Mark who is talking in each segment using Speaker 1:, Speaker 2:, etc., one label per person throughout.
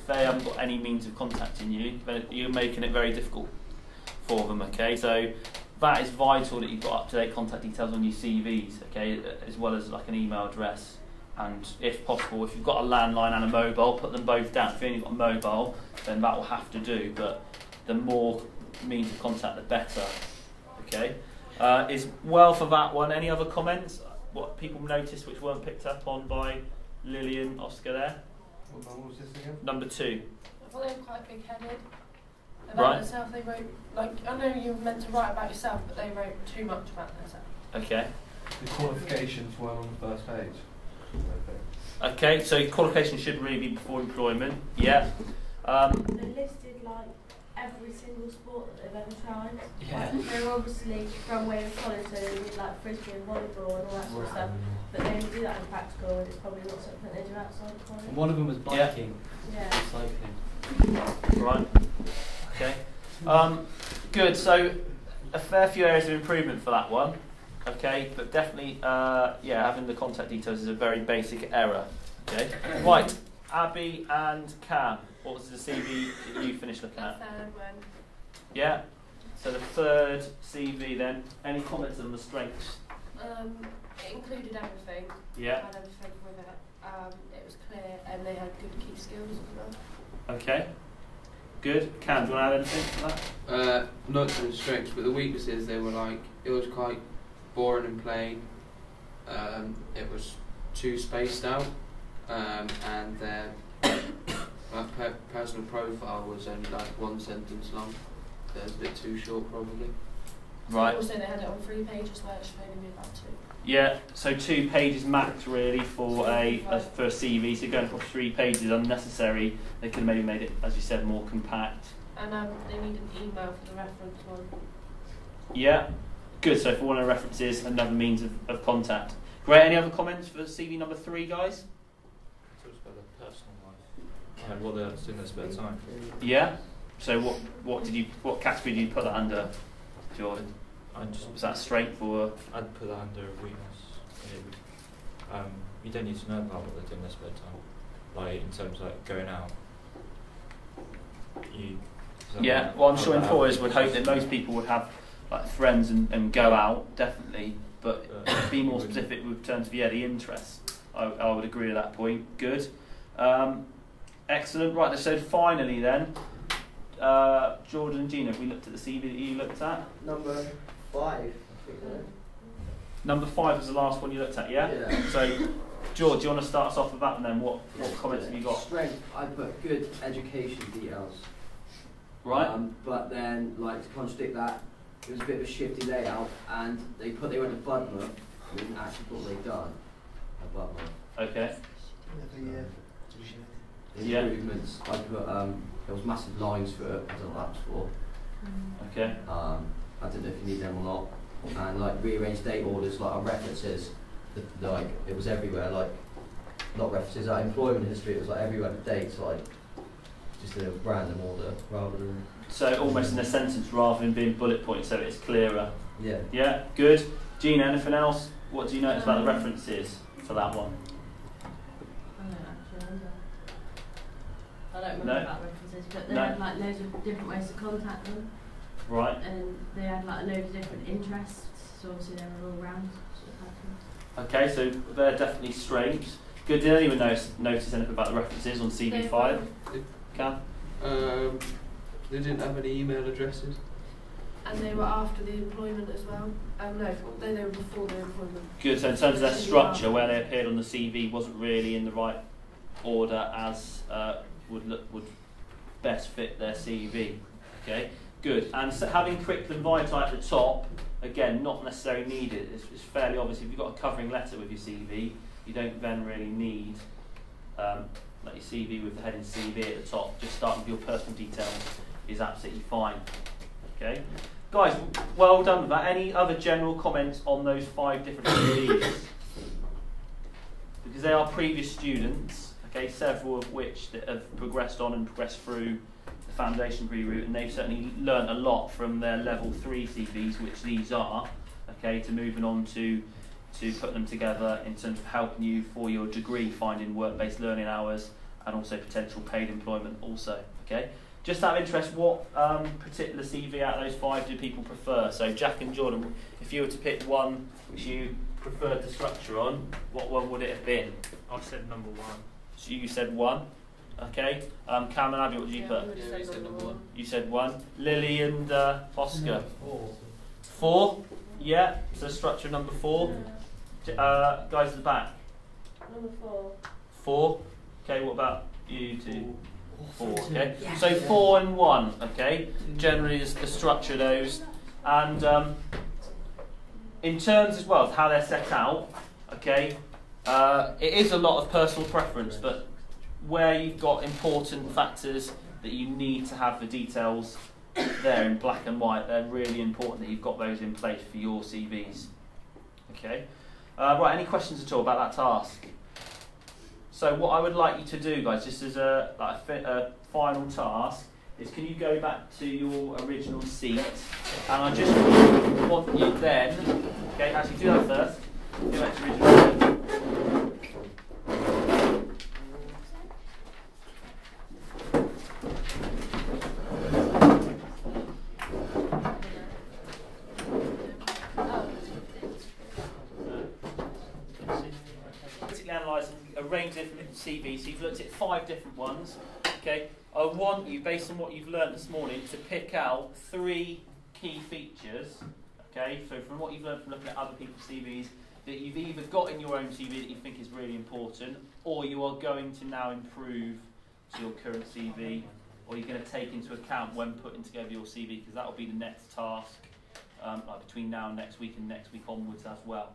Speaker 1: if they haven't got any means of contacting you, then you're making it very difficult for them, okay? So that is vital that you've got up-to-date contact details on your CVs, okay, as well as like an email address. And if possible, if you've got a landline and a mobile, put them both down. If you've only got a mobile, then that will have to do, but the more means of contact, the better, okay? Is well for that one. Any other comments? What people noticed which weren't picked up on by Lily and Oscar there?
Speaker 2: What number was this again?
Speaker 1: Number 2.
Speaker 3: I thought they were quite big-headed. About
Speaker 1: Right.
Speaker 3: themselves, they wrote, like, I know you're meant to write about yourself, but they wrote too much about themselves.
Speaker 1: Okay.
Speaker 2: The qualifications weren't on the first page.
Speaker 1: Okay, so qualification should really be before employment. Yeah.
Speaker 4: They listed like every single sport that they've ever tried.
Speaker 1: Yeah.
Speaker 4: Like, they were obviously from Wales College, so they did like frisbee and volleyball and all that sort of stuff. But they only do that in practical, and it's probably not something they do outside of college.
Speaker 5: And one of them was biking.
Speaker 4: Yeah.
Speaker 5: Cycling.
Speaker 1: Right. Okay. Good. So a fair few areas of improvement for that one. Okay, but definitely, yeah, having the contact details is a very basic error. Okay. Right. Abby and Cam, what was the CV that you finished looking
Speaker 3: The
Speaker 1: at?
Speaker 3: third one.
Speaker 1: Yeah. So the third CV then. Any comments on the strengths?
Speaker 3: It included everything.
Speaker 1: Yeah.
Speaker 3: Had everything with it. It was clear, and they had good key skills as well.
Speaker 1: Okay. Good. Cam, do you want to add anything to that?
Speaker 6: Not to the strengths, but the weaknesses, they were like, it was quite boring and plain. It was too spaced out, and their personal profile was only like 1 sentence long. So it was a bit too short, probably.
Speaker 1: Right.
Speaker 3: Also, they had it on 3 pages, where it should only be about 2.
Speaker 1: Yeah, so 2 pages max really for a CV. So going across 3 pages is unnecessary. They could have maybe made it, as you said, more compact.
Speaker 3: And they need an email for the reference one.
Speaker 1: Yeah, good. So for one of the references, another means of contact. Great. Any other comments for CV number 3, guys?
Speaker 7: Talks about their personal life and what they're doing in their spare time.
Speaker 1: Yeah. So what category did you put that under, Jordan? Was that strength or?
Speaker 7: I'd put that under weakness. You don't need to know about what they do in their spare time, like in terms of like going out.
Speaker 1: Yeah, well, I'm sure employers would hope that most people would have like friends and go out, definitely, but be more specific with terms of the interest. I would agree with that point. Good, excellent. Right, so finally then, Jordan and Gina, have we looked at the CV that you looked at?
Speaker 8: Number 5, I think.
Speaker 1: Number 5 was the last one you looked at, yeah?
Speaker 8: Yeah.
Speaker 1: So, George, do you want to start us off with that, and then what comments have you got?
Speaker 8: Strength, I put good education details.
Speaker 1: Right.
Speaker 8: But then, like, to contradict that, it was a bit of a shifty layout, and they went to Budmouth, and didn't actually put what they'd done at Budmouth.
Speaker 1: Okay.
Speaker 8: The
Speaker 1: Yeah.
Speaker 8: improvements, I put, there was massive lines for it, I've done that before.
Speaker 1: Okay.
Speaker 8: I don't know if you need them or not. And like rearranged date orders, like on references, like it was everywhere. Like not references, like employment history. It was like everywhere the dates, like just in a random order rather than.
Speaker 1: So almost in a sentence rather than being bullet points, so it's clearer.
Speaker 8: Yeah.
Speaker 1: Yeah. Good. Gina, anything else? What do you notice about the references for that one?
Speaker 4: I don't remember
Speaker 1: No.
Speaker 4: about references, but they
Speaker 1: No.
Speaker 4: had like loads of different ways to contact them.
Speaker 1: Right.
Speaker 4: And they had like loads of different interests, so obviously they were all round sort of person.
Speaker 1: Okay, so they're definitely strengths. Good. Did anyone notice anything about the references on CV5? Cam?
Speaker 6: They didn't have any email addresses.
Speaker 3: And they were after the employment as well. No, they were before the employment.
Speaker 1: Good. So in terms of their structure, where they appeared on the CV wasn't really in the right order as would best fit their CV. Okay. Good. And so having curriculum vitae at the top, again, not necessarily needed. It's fairly obvious. If you've got a covering letter with your CV, you don't then really need like your CV with the heading CV at the top. Just starting with your personal details is absolutely fine. Okay. Guys, well done with that. Any other general comments on those 5 different CVs? Because they are previous students, okay, several of which that have progressed on and progressed through the foundation degree route, and they've certainly learnt a lot from their level 3 CVs, which these are, okay, to moving on to putting them together in terms of helping you for your degree, finding work-based learning hours and also potential paid employment also. Okay. Just out of interest, what particular CV out of those 5 do people prefer? So Jack and Jordan, if you were to pick one which you preferred the structure on, what one would it have been?
Speaker 7: I said number 1.
Speaker 1: So you said 1. Okay. Cam and Abby, what did you put?
Speaker 6: Yeah, we said number 1.
Speaker 1: You said 1. Lily and Oscar.
Speaker 5: 4.
Speaker 1: 4. Yeah. So structure number 4. Guys at the back.
Speaker 4: Number 4.
Speaker 1: 4. Okay. What about you two? 4. Okay.
Speaker 5: Yeah.
Speaker 1: So 4 and 1. Okay. Generally, is the structure of those, and in terms as well of how they're set out. Okay. It is a lot of personal preference, but where you've got important factors that you need to have the details there in black and white, they're really important that you've got those in place for your CVs. Okay. Right. Any questions at all about that task? So what I would like you to do, guys, just as a final task, is can you go back to your original seat, and I just want you then, okay, actually do that first, go back to your original seat. Analysing a range of different CVs, so you've looked at 5 different ones. Okay, I want you, based on what you've learnt this morning, to pick out 3 key features. Okay, so from what you've learnt from looking at other people's CVs, that you've either got in your own CV that you think is really important, or you are going to now improve to your current CV, or you're going to take into account when putting together your CV, because that will be the next task, like between now and next week onwards as well.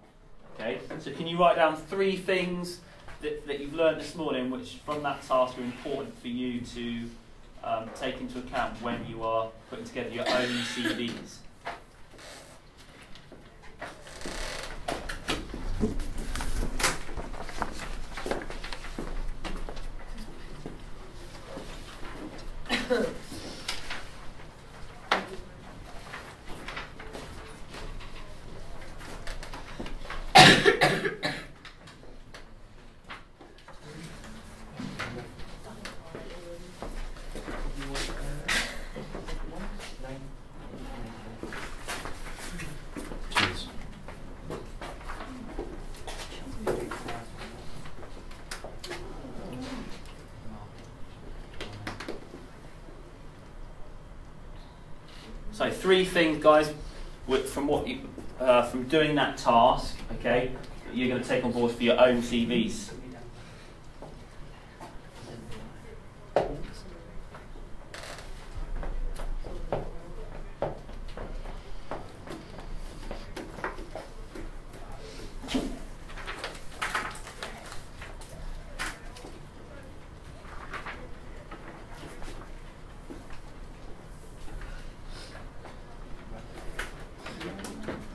Speaker 1: Okay, so can you write down 3 things that you've learned this morning, which from that task are important for you to take into account when you are putting together your own CVs? So 3 things, guys, from what you from doing that task, okay, that you're going to take on board for your own CVs.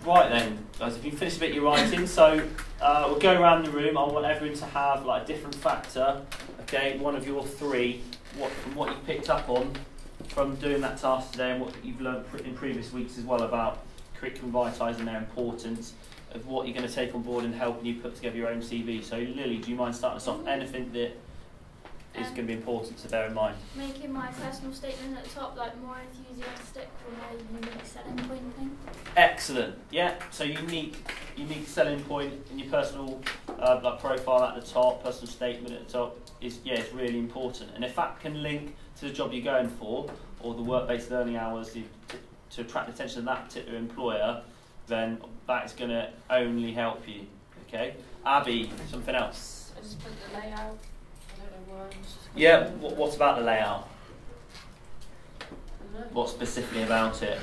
Speaker 1: Right then, guys, if you finish a bit of your writing, so we'll go around the room. I want everyone to have like a different factor, okay, one of your 3, from what you picked up on from doing that task today and what you've learned in previous weeks as well about curriculum vitae and their importance of what you're going to take on board and helping you put together your own CV. So Lily, do you mind starting us off? Anything that is going to be important to bear in mind?
Speaker 9: Making my personal statement at the top like more enthusiastic for my unique selling point thing.
Speaker 1: Excellent. Yeah. So unique selling point in your personal like profile at the top, personal statement at the top is it's really important. And if that can link to the job you're going for or the work-based learning hours to attract the attention of that particular employer, then that is going to only help you. Okay. Abby, something else.
Speaker 3: I just put the layout.
Speaker 1: Yeah, what about the layout?
Speaker 3: I don't know.
Speaker 1: What specifically about it?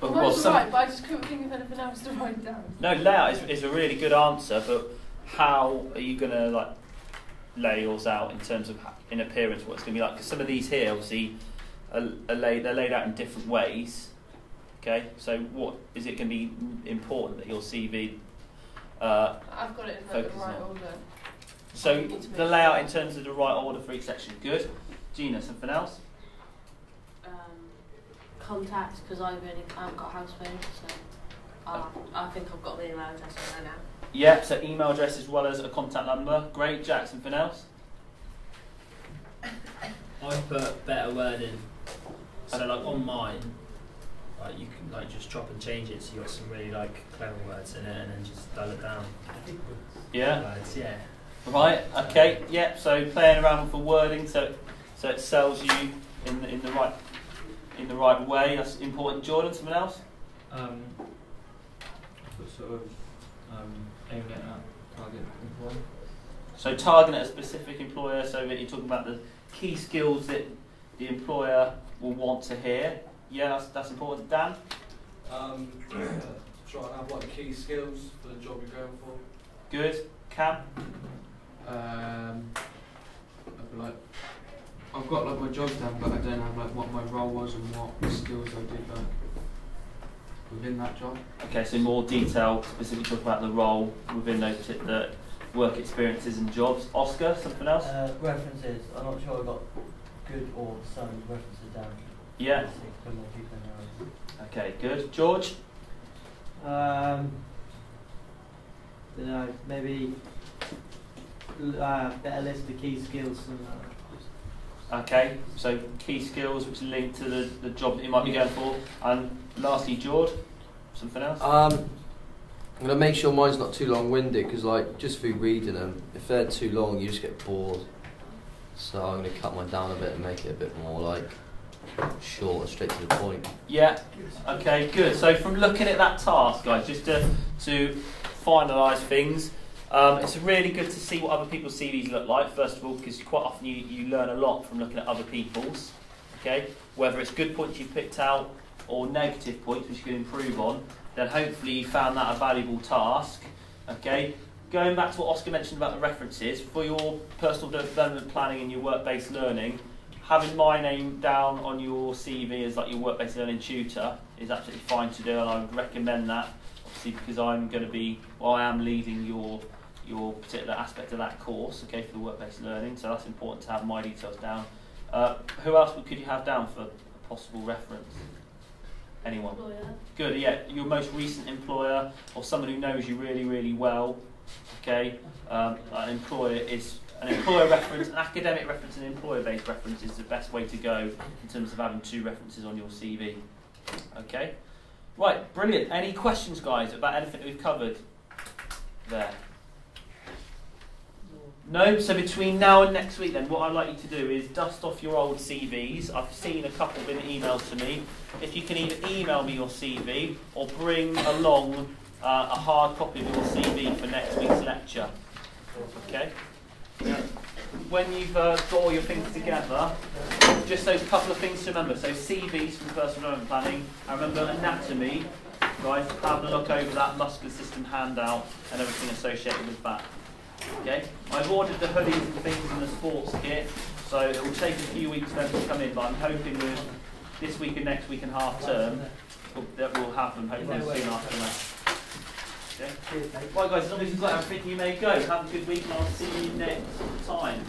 Speaker 3: Mine's right, but I just couldn't think of anything else to write down.
Speaker 1: No, layout is a really good answer, but how are you going to like lay yours out in terms of in appearance what it's going to be like? Because some of these here, obviously, they're laid out in different ways. Okay, so what is it going to be important that your CV?
Speaker 3: I've got it in like the right order.
Speaker 1: So the layout in terms of the right order for each section. Good. Gina, something else?
Speaker 4: Contacts, because I haven't got a house phone, so I think I've got the email address on there now.
Speaker 1: Yeah, so email address as well as a contact number. Great. Jack, something else?
Speaker 5: I put better wording. So like on mine, like you can like just chop and change it so you got some really like clever words in it and then just dial it down.
Speaker 1: Yeah.
Speaker 5: Words, yeah.
Speaker 1: Right. Okay. Yeah. So playing around with the wording, so it sells you in the right way. That's important. Jordan, someone else?
Speaker 7: Sort of aiming it at target employment.
Speaker 1: So targeting a specific employer, so that you're talking about the key skills that the employer will want to hear. Yeah, that's important. Dan?
Speaker 2: Try and have like key skills for the job you're going for.
Speaker 1: Good. Cam?
Speaker 6: I'd be like, I've got like my job down, but I don't have like what my role was and what skills I did like within that job.
Speaker 1: Okay, so more detail, specifically talk about the role within those the work experiences and jobs. Oscar, something else?
Speaker 10: References. I'm not sure I got good or some references down.
Speaker 1: Yeah.
Speaker 10: Just to put more people in there.
Speaker 1: Okay, good. George?
Speaker 10: You know, maybe better list of key skills and
Speaker 1: Okay, so key skills which link to the job that you might be going for. And lastly, George, something else?
Speaker 8: I'm gonna make sure mine's not too long-winded because, like, just through reading them, if they're too long, you just get bored. So I'm gonna cut mine down a bit and make it a bit more like short and straight to the point.
Speaker 1: Yeah. Okay, good. So from looking at that task, guys, just to finalise things. It's really good to see what other people's CVs look like, first of all, because quite often you learn a lot from looking at other people's, okay? Whether it's good points you've picked out or negative points which you can improve on, then hopefully you found that a valuable task, okay? Going back to what Oscar mentioned about the references, for your personal development planning and your work-based learning, having my name down on your CV as like your work-based learning tutor is absolutely fine to do, and I would recommend that, obviously, because I'm going to be, well, I am leading your particular aspect of that course, okay, for the work-based learning, so that's important to have my details down. Who else could you have down for a possible reference? Anyone?
Speaker 4: Employer.
Speaker 1: Good, yeah, your most recent employer or someone who knows you really, really well, okay? An employer reference, an academic reference and an employer-based reference is the best way to go in terms of having two references on your CV, okay? Right, brilliant. Any questions, guys, about anything that we've covered there? No? So between now and next week then, what I'd like you to do is dust off your old CVs. I've seen a couple been emailed to me. If you can either email me your CV or bring along a hard copy of your CV for next week's lecture. Okay? When you've got all your things together, just those couple of things to remember. So CVs from personal development planning, and remember anatomy, guys, have a look over that muscular system handout and everything associated with that. Okay, I've ordered the hoodies and things in the sports kit, so it will take a few weeks for them to come in, but I'm hoping with this week and next week and half term that we'll have them hopefully soon after that. Okay. Right guys, as long as you've got everything you may go. Have a good week and I'll see you next time.